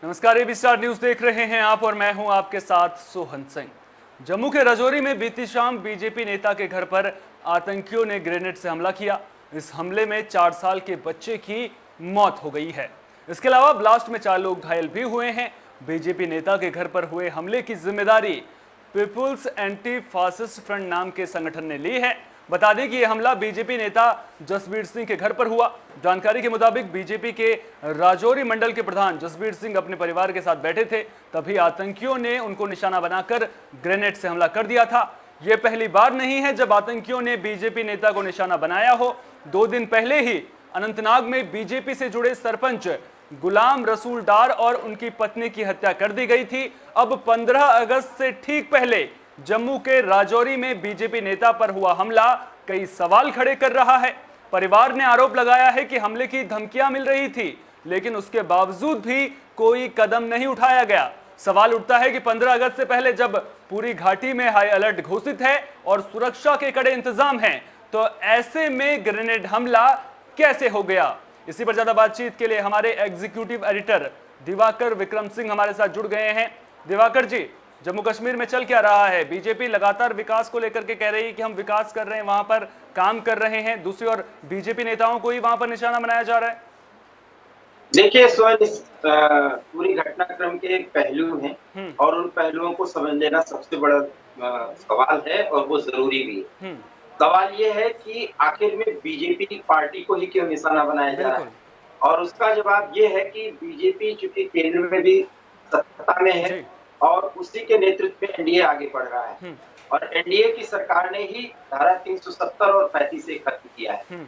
नमस्कार, AB star news देख रहे हैं आप और मैं हूं आपके साथ सोहन सिंह। जम्मू के राजौरी में बीती शाम बीजेपी नेता के घर पर आतंकियों ने ग्रेनेड से हमला किया। इस हमले में 4 साल के बच्चे की मौत हो गई है। इसके अलावा ब्लास्ट में 4 लोग घायल भी हुए हैं। बीजेपी नेता के घर पर हुए हमले की जिम्मेदारी पीपुल्स एंटी फासिस्ट फ्रंट नाम के संगठन ने ली है। बता दें कि यह हमला बीजेपी नेता जसबीर सिंह के घर पर हुआ। जानकारी के मुताबिक बीजेपी के राजौरी मंडल के प्रधान जसबीर सिंह अपने परिवार के साथ बैठे थे, तभी आतंकियों ने उनको निशाना बनाकर ग्रेनेड से हमला कर दिया था। यह पहली बार नहीं है जब आतंकियों ने बीजेपी नेता को निशाना बनाया हो। 2 दिन पहले ही अनंतनाग में बीजेपी से जुड़े सरपंच गुलाम रसूल डार और उनकी पत्नी की हत्या कर दी गई थी। अब 15 अगस्त से ठीक पहले जम्मू के राजौरी में बीजेपी नेता पर हुआ हमला कई सवाल खड़े कर रहा है। परिवार ने आरोप लगाया है कि हमले की धमकियां मिल रही थी, लेकिन उसके बावजूद भी कोई कदम नहीं उठाया गया। सवाल उठता है कि 15 अगस्त से पहले जब पूरी घाटी में हाई अलर्ट घोषित है और सुरक्षा के कड़े इंतजाम हैं, तो ऐसे में ग्रेनेड हमला कैसे हो गया? इसी पर ज्यादा बातचीत के लिए हमारे एग्जीक्यूटिव एडिटर दिवाकर विक्रम सिंह हमारे साथ जुड़ गए हैं। दिवाकर जी, जम्मू कश्मीर में चल क्या रहा है? बीजेपी लगातार विकास को लेकर के कह रही है कि हम विकास कर रहे हैं, वहां पर काम कर रहे हैं। दूसरी ओर बीजेपी नेताओं को ही वहां पर निशाना बनाया जा रहा है। देखिए स्वयं इस पूरी घटनाक्रम के एक पहलू हैं और उन पहलुओं को समझ लेना सबसे बड़ा सवाल है और वो जरूरी भी है। सवाल ये है कि आखिर में बीजेपी पार्टी को ही क्यों निशाना बनाया जा रहा है, और उसका जवाब ये है कि बीजेपी चूंकि केंद्र में भी सत्ता में है और उसी के नेतृत्व में एनडीए आगे बढ़ रहा है, और एनडीए की सरकार ने ही धारा 370 और 35 से खत्म किया है।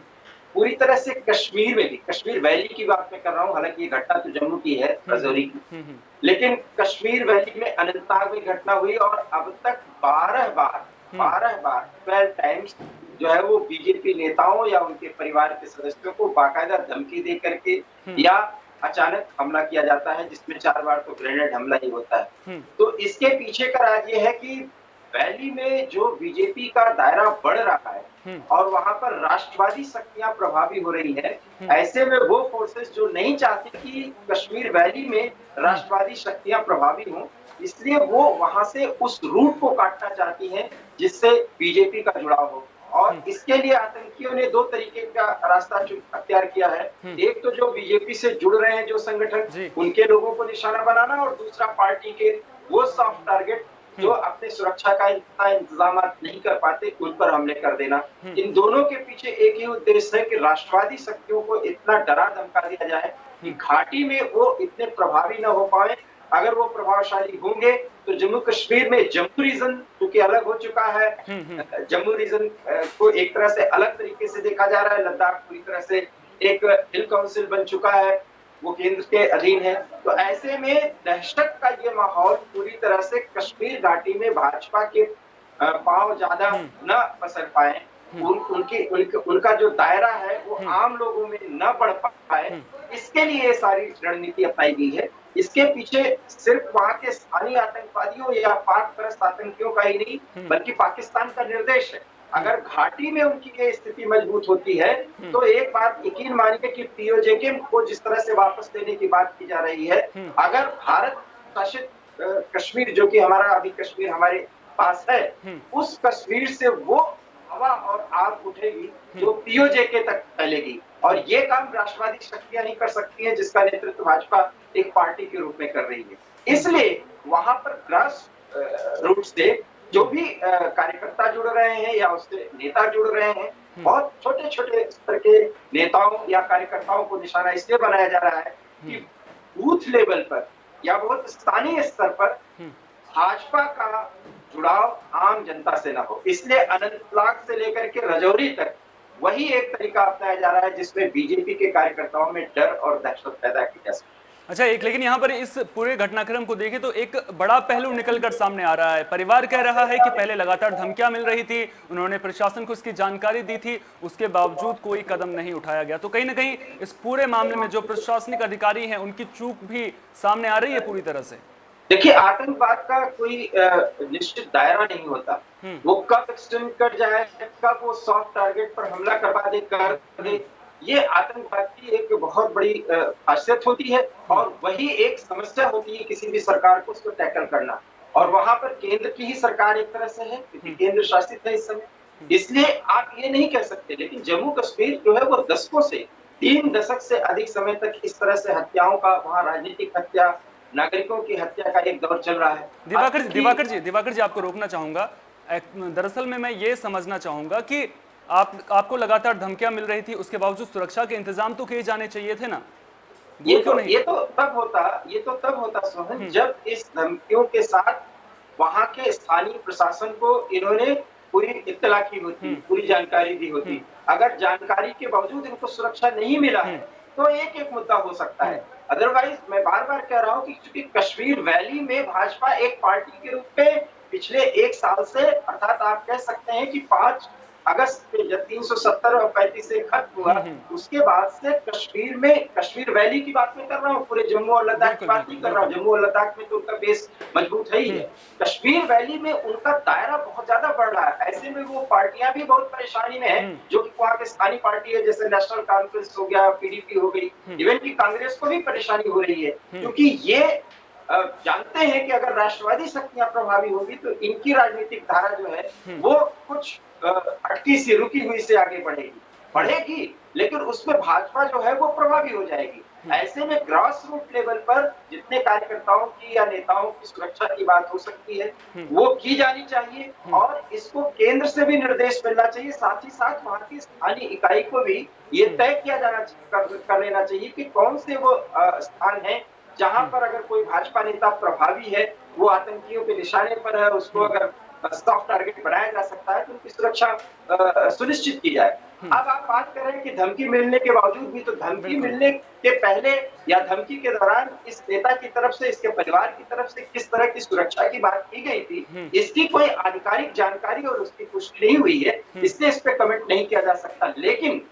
पूरी तरह से कश्मीर में भी, कश्मीर वैली की बात मैं कर रहा हूँ, हालांकि ये घटना तो जम्मू की है, राजौरी की, लेकिन कश्मीर वैली में अनंतनाग में घटना हुई और अब तक 12 बार 12 टाइम्स जो है वो बीजेपी नेताओं या उनके परिवार के सदस्यों को बाकायदा धमकी दे करके या अचानक हमला किया जाता है, जिसमें 4 बार तो ग्रेनेड हमला ही होता है। तो इसके पीछे का राज ये है कि वैली में जो बीजेपी का दायरा बढ़ रहा है और वहां पर राष्ट्रवादी शक्तियां प्रभावी हो रही है, ऐसे में वो फोर्सेस जो नहीं चाहती कि कश्मीर वैली में राष्ट्रवादी शक्तियां प्रभावी हों, इसलिए वो वहां से उस रूट को काटना चाहती हैं जिससे बीजेपी का जुड़ाव हो। और इसके लिए आतंकियों ने 2 तरीके का रास्ता अख्तियार किया है। एक तो जो बीजेपी से जुड़ रहे हैं जो संगठन, उनके लोगों को निशाना बनाना, और दूसरा पार्टी के वो सॉफ्ट टारगेट जो अपने सुरक्षा का इतना इंतजाम नहीं कर पाते, उन पर हमले कर देना। इन दोनों के पीछे एक ही उद्देश्य है कि राष्ट्रवादी शक्तियों को इतना डरा धमका दिया जाए कि घाटी में वो इतने प्रभावी न हो पाए। अगर वो प्रभावशाली होंगे तो जम्मू कश्मीर में जम्मू रीजन क्योंकि अलग हो चुका है, जम्मू रीजन को एक तरह से अलग तरीके से देखा जा रहा है। लद्दाख पूरी तरह से एक हिल काउंसिल बन चुका है, वो केंद्र के अधीन है। तो ऐसे में दहशत का ये माहौल पूरी तरह से कश्मीर घाटी में भाजपा के पांव ज्यादा न पसर पाए, उनका जो दायरा है वो आम लोगों में न बढ़ पाए, इसके लिए ये सारी रणनीति अपनाई गई है। इसके पीछे सिर्फ वहां के स्थानीय आतंकवादियों या पाक परस्त आतंकियों का ही नहीं, बल्कि पाकिस्तान का निर्देश है। अगर घाटी में उनकी ये स्थिति मजबूत होती है तो एक बात यकीन मानिए कि पीओजे को जिस तरह से वापस लेने की बात की जा रही है, अगर भारत शासित कश्मीर जो कि हमारा अभी कश्मीर हमारे पास है, उस कश्मीर से वो हवा और आग उठेगी जो पीओजे तक फैलेगी, और ये काम राष्ट्रवादी शक्तियां नहीं कर सकती हैं जिसका नेतृत्व भाजपा एक पार्टी के रूप में कर रही है। इसलिए वहां पर ग्रास रूट से जो भी कार्यकर्ता जुड़ रहे हैं या उससे नेता जुड़ रहे हैं, बहुत छोटे छोटे स्तर के नेताओं या कार्यकर्ताओं को निशाना इसलिए बनाया जा रहा है कि बूथ लेवल पर या बहुत स्थानीय स्तर पर भाजपा का जुड़ाव आम जनता से ना हो। इसलिए अनंतनाग से लेकर के राजौरी तक वही एक तरीका अपनाया जा रहा है जिसमें बीजेपी के कार्यकर्ताओं में डर और दहशत पैदा की जा सके। अच्छा, लेकिन यहाँ पर इस पूरे घटनाक्रम को देखें तो एक बड़ा पहलू निकलकर सामने आ रहा है। परिवार कह रहा है कि पहले लगातार धमकियां मिल रही थी, उन्होंने प्रशासन को इसकी जानकारी दी थी, उसके बावजूद कोई कदम नहीं उठाया गया। तो कहीं ना कहीं इस पूरे मामले में जो प्रशासनिक अधिकारी हैं उनकी चूक भी सामने आ रही है पूरी तरह से। देखिए, आतंकवाद का कोई निश्चित दायरा नहीं होता, वो कब एक्सटेंड कर जाए, कब वो सॉफ्ट टारगेट पर हमला करवा दे कर दे, ये आतंकवाद की एक बहुत बड़ी खासियत होती है और वही एक समस्या होती है किसी भी सरकार को उसको टैकल करना। और वहां पर केंद्र की ही सरकार एक तरह से है क्योंकि केंद्र शासित है इस समय, इसलिए आप ये नहीं कह सकते। लेकिन जम्मू कश्मीर जो है वो दशकों से 3 दशक से अधिक समय तक इस तरह से हत्याओं का, वहां राजनीतिक हत्या, नागरिकों की हत्या का एक दौर चल रहा है। दिवाकर जी आपको रोकना चाहूंगा। दरअसल में मैं ये समझना चाहूंगा कि आपको लगातार धमकियां मिल रही थी, उसके बावजूद सुरक्षा के इंतजाम तो किए जाने चाहिए थे ना, वो क्यों नहीं? ये तो तब होता सोहन, जब इस धमकियों के साथ वहां के स्थानीय प्रशासन को इन्होंने पूरी इत्तला की होती, पूरी जानकारी दी होती। अगर जानकारी के बावजूद इनको सुरक्षा नहीं मिला है तो एक मुद्दा हो सकता है। अदरवाइज मैं बार-बार कह रहा हूं कि चूंकि कश्मीर वैली में भाजपा एक पार्टी के रूप में पिछले 1 साल से, अर्थात आप कह सकते हैं कि 5 अगस्त पे जब 370 और 35 से खत्म हुआ, उसके बाद से कश्मीर में, कश्मीर वैली की बात मैं कर रहा हूँ, पूरे जम्मू और लद्दाख की बात नहीं कर रहा हूँ। जम्मू और लद्दाख में तो उनका बेस मजबूत है ही है। कश्मीर वैली में उनका दायरा बहुत ज्यादा बढ़ रहा है। ऐसे में वो पार्टियां भी बहुत परेशानी में है, जो कि वहाँ के स्थानीय पार्टी है, जैसे नेशनल कॉन्फ्रेंस हो गया, पीडीपी हो गई, इवन की कांग्रेस को भी परेशानी हो रही है, क्योंकि ये जानते हैं कि अगर राष्ट्रवादी शक्तियां प्रभावी होगी तो इनकी राजनीतिक धारा जो है वो कुछ अटकी सी, रुकी हुई से आगे बढ़ेगी, लेकिन उसमें भाजपा जो है वो प्रभावी हो जाएगी। ऐसे में ग्रास रूट लेवल पर जितने कार्यकर्ताओं की या नेताओं की सुरक्षा की बात हो सकती है वो की जानी चाहिए और इसको केंद्र से भी निर्देश मिलना चाहिए। साथ ही साथ वहां की स्थानीय इकाई को भी ये तय किया जाना कर लेना चाहिए कि कौन से वो स्थान है जहां पर अगर कोई भाजपा नेता प्रभावी है, वो आतंकियों के निशाने पर है, उसको अगर सॉफ्ट टारगेट बनाया जा सकता है तो उनकी सुरक्षा सुनिश्चित की जाए। अब आप बात कर रहे हैं कि धमकी मिलने के बावजूद भी, तो धमकी मिलने के पहले या धमकी के दौरान इस नेता की तरफ से, इसके परिवार की तरफ से किस तरह की सुरक्षा की बात की गई थी, इसकी कोई आधिकारिक जानकारी और उसकी पुष्टि नहीं हुई है, इसलिए इस पे कमेंट नहीं किया जा सकता। लेकिन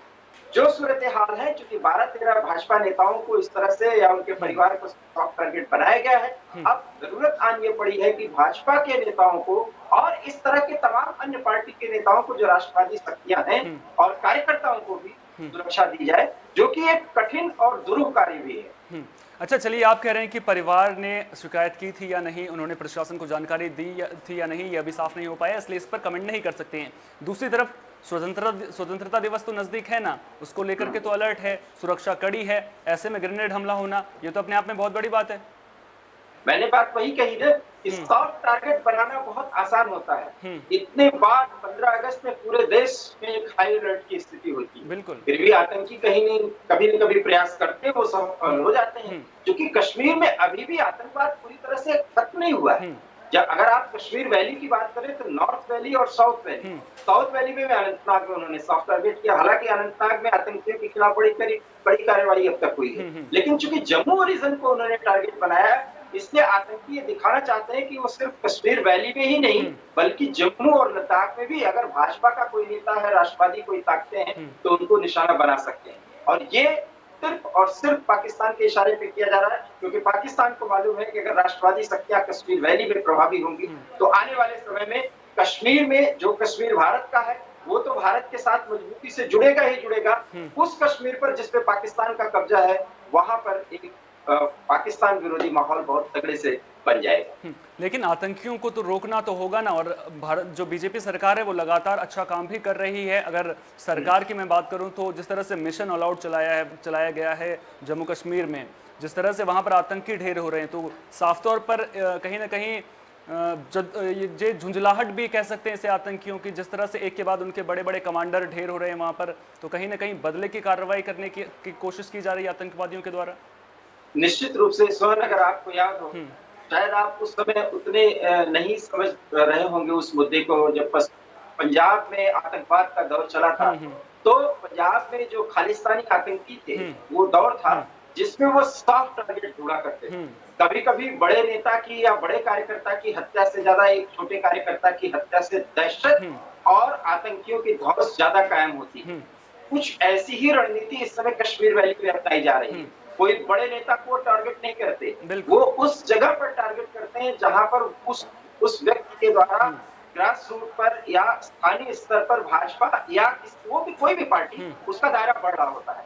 जो सूरत हाल है, चूंकि 12-13 भाजपा नेताओं को इस तरह से या उनके परिवार को सॉफ्ट टारगेट बनाया गया है, अब जरूरत आन ये पड़ी है कि भाजपा के नेताओं को और इस तरह के तमाम अन्य पार्टी के नेताओं को, जो राष्ट्रवादी शक्तियां हैं, और कार्यकर्ताओं को भी सुरक्षा दी जाए, जो कि एक कठिन और दुरूह कार्य भी है। अच्छा, चलिए, आप कह रहे हैं कि परिवार ने शिकायत की थी या नहीं, उन्होंने प्रशासन को जानकारी दी थी या नहीं, यह अभी साफ नहीं हो पाया, इसलिए इस पर कमेंट नहीं कर सकते हैं। दूसरी तरफ स्वतंत्रता दिवस तो नजदीक है ना, उसको लेकर के तो अलर्ट है, सुरक्षा कड़ी है, ऐसे में ग्रेनेड हमला होना ये तो अपने आप में बहुत बड़ी बात है। मैंने बात वही कही ना कि सॉफ्ट टारगेट बनाना बहुत आसान होता है। इतने बाद 15 अगस्त में पूरे देश में एक हाई अलर्ट की स्थिति होती है, बिल्कुल, फिर भी आतंकी कभी न कभी प्रयास करते, वो सफल हो जाते हैं, क्योंकि कश्मीर में अभी भी आतंकवाद पूरी तरह से खत्म नहीं हुआ है। जब अगर आप कश्मीर वैली की बात करें तो नॉर्थ वैली और साउथ वैली में अनंतनाग में उन्होंने सॉफ्ट टारगेट किया। हालांकि अनंतनाग में आतंकियों के खिलाफ बड़ी कार्रवाई अब तक हुई है, लेकिन चूंकि जम्मू और रीजन को उन्होंने टारगेट बनाया, इसलिए आतंकी ये दिखाना चाहते हैं कि वो सिर्फ कश्मीर वैली में ही नहीं बल्कि जम्मू और लद्दाख में भी अगर भाजपा का कोई नेता है, राष्ट्रवादी कोई ताकतें हैं, तो उनको निशाना बना सकते हैं। और ये सिर्फ और सिर्फ पाकिस्तान के इशारे पे किया जा रहा है, क्योंकि पाकिस्तान को मालूम है कि अगर राष्ट्रवादी शक्तियां कश्मीर वैली में प्रभावी होंगी तो आने वाले समय में कश्मीर में, जो कश्मीर भारत का है, वो तो भारत के साथ मजबूती से जुड़ेगा ही जुड़ेगा। उस कश्मीर पर जिसपे पाकिस्तान का कब्जा है, वहां पर एक पाकिस्तान विरोधी माहौल बहुत तगड़े से बन जाएगा। लेकिन आतंकियों को तो रोकना तो होगा ना, और भारत जो बीजेपी सरकार है वो लगातार अच्छा काम भी कर रही है। अगर सरकार की मैं बात करूं तो जिस तरह से मिशन ऑल आउट चलाया गया है जम्मू कश्मीर में, जिस तरह से वहां पर आतंकी ढेर हो रहे हैं, तो साफ तौर पर कहीं ना कहीं ये झुंझलाहट भी कह सकते हैं इसे आतंकियों की, जिस तरह से एक के बाद उनके बड़े बड़े कमांडर ढेर हो रहे हैं वहां पर, तो कहीं ना कहीं बदले की कार्रवाई करने की कोशिश की जा रही है आतंकवादियों के द्वारा। निश्चित रूप से सोहन, अगर आपको याद हो, शायद आप उस समय उतने नहीं समझ रहे होंगे उस मुद्दे को, जब पंजाब में आतंकवाद का दौर चला था, तो पंजाब में जो खालिस्तानी आतंकी थे, वो दौर था जिसमें वो सॉफ्ट टारगेट ढूंढा करते थे। कभी कभी बड़े नेता की या बड़े कार्यकर्ता की हत्या से ज्यादा एक छोटे कार्यकर्ता की हत्या से दहशत और आतंकियों की धौस ज्यादा कायम होती है। कुछ ऐसी ही रणनीति इस समय कश्मीर वैली में अपनाई जा रही है। कोई बड़े नेता को टारगेट नहीं करते, वो उस जगह पर टारगेट करते हैं जहां पर उस व्यक्ति के द्वारा ग्रास रूट पर या स्थानीय स्तर पर भाजपा या वो भी कोई भी पार्टी उसका दायरा बढ़ रहा होता है।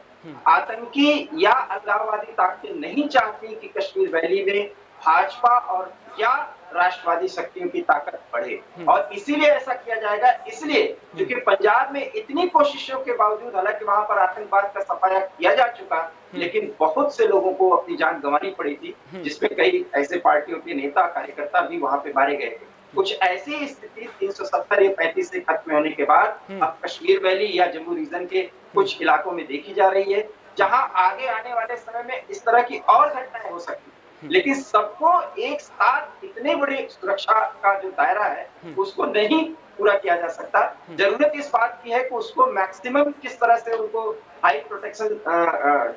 आतंकी या अलगाववादी ताकतें नहीं चाहती कि कश्मीर वैली में भाजपा और या राष्ट्रवादी शक्तियों की ताकत बढ़े, और इसीलिए ऐसा किया जाएगा। इसलिए क्योंकि पंजाब में इतनी कोशिशों के बावजूद, हालांकि वहां पर आतंकवाद का सफाया किया जा चुका, लेकिन बहुत से लोगों को अपनी जान गंवानी पड़ी थी, जिसमें कई ऐसे पार्टियों के नेता कार्यकर्ता भी वहां पे मारे गए थे। कुछ ऐसी स्थिति 370 या 35 से खत्म होने के बाद अब कश्मीर वैली या जम्मू रीजन के कुछ इलाकों में देखी जा रही है, जहां आगे आने वाले समय में इस तरह की और घटनाएं हो सकती हैं। लेकिन सबको एक साथ इतने बड़े सुरक्षा का जो दायरा है उसको नहीं पूरा किया जा सकता। जरूरत इस बात की है कि उसको मैक्सिमम किस तरह से उनको हाई प्रोटेक्शन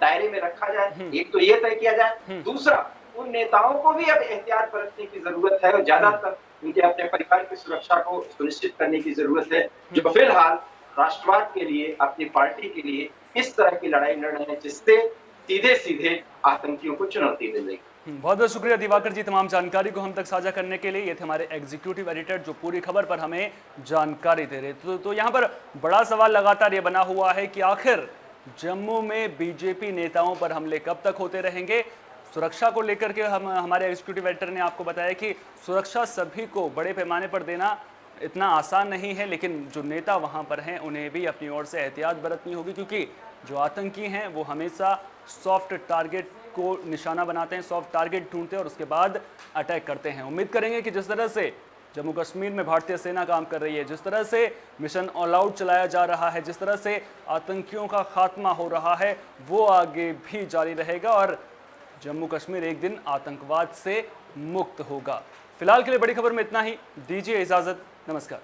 दायरे में रखा जाए, एक तो ये तय किया जाए। दूसरा, उन नेताओं को भी अब एहतियात बरतने की जरूरत है और ज्यादातर उनके अपने परिवार की सुरक्षा को सुनिश्चित करने की जरूरत है, जो फिलहाल राष्ट्रवाद के लिए, अपनी पार्टी के लिए इस तरह की लड़ाई लड़ रहे हैं, जिससे सीधे सीधे आतंकियों को चुनौती मिल रही है। बहुत बहुत शुक्रिया दिवाकर जी तमाम जानकारी को हम तक साझा करने के लिए। ये थे हमारे एग्जीक्यूटिव एडिटर जो पूरी खबर पर हमें जानकारी दे रहे थे। तो यहाँ पर बड़ा सवाल लगातार ये बना हुआ है कि आखिर जम्मू में बीजेपी नेताओं पर हमले कब तक होते रहेंगे। सुरक्षा को लेकर के हमारे एग्जीक्यूटिव एडिटर ने आपको बताया कि सुरक्षा सभी को बड़े पैमाने पर देना इतना आसान नहीं है, लेकिन जो नेता वहाँ पर हैं उन्हें भी अपनी ओर से एहतियात बरतनी होगी, क्योंकि जो आतंकी हैं वो हमेशा सॉफ्ट टारगेट को निशाना बनाते हैं, सॉफ्ट टारगेट ढूंढते हैं और उसके बाद अटैक करते हैं। उम्मीद करेंगे कि जिस तरह से जम्मू कश्मीर में भारतीय सेना काम कर रही है, जिस तरह से मिशन ऑल आउट चलाया जा रहा है, जिस तरह से आतंकियों का खात्मा हो रहा है, वो आगे भी जारी रहेगा और जम्मू कश्मीर एक दिन आतंकवाद से मुक्त होगा। फिलहाल के लिए बड़ी खबर में इतना ही। दीजिए इजाजत, नमस्कार।